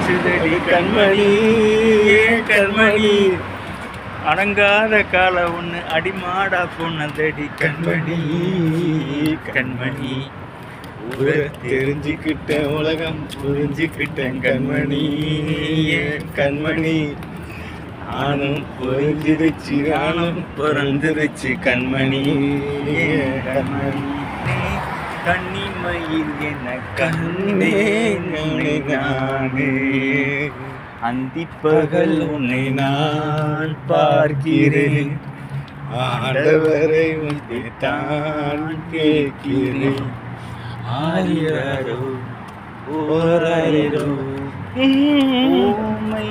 வீசுதடி கண்மணி கண்மணி அடங்காத கால ஒன்று அடிமாடா பொண்ணதடி கண்மணி கண்மணி தெரிஞ்சுக்கிட்டேன் உலகம் புரிஞ்சுக்கிட்டேன் கண்மணி கண்மணி நானும் புரிஞ்சிருச்சு நானும் பிறந்திருச்சு கண்மணி கண்மணி கண்ணிமையில் என கண்ணே நானே அந்திப்பகல் உன்னை நான் பார்க்கிறேன் ஆண்டவரை உன்னை தான் கேட்கிறேன் ஆரிரோ ஓராரிரோ ஊமை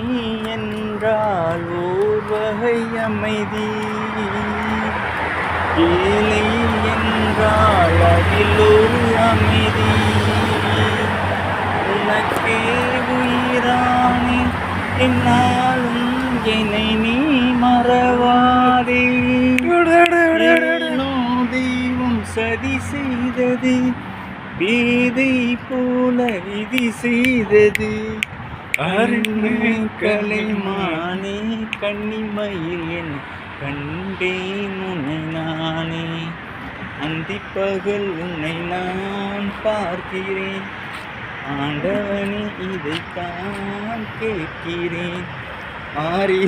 என்றால் ஓர் வகை அமைதி ஏழை என்றால் அதில் ஒரு அமைதி உனக்கே உயிரானே என்னாலும் என்னை நீ மறவாதே தெய்வம் சதி செய்தது பேதை போல விதி செய்தது அருணே கலைமானே கண்ணிமையில் என் கண்டேன் உன்னை நானே அந்திப்பகல் உன்னை நான் பார்க்கிறேன் ஆண்டவனே இதைத்தான் கேட்கிறேன் ஆரி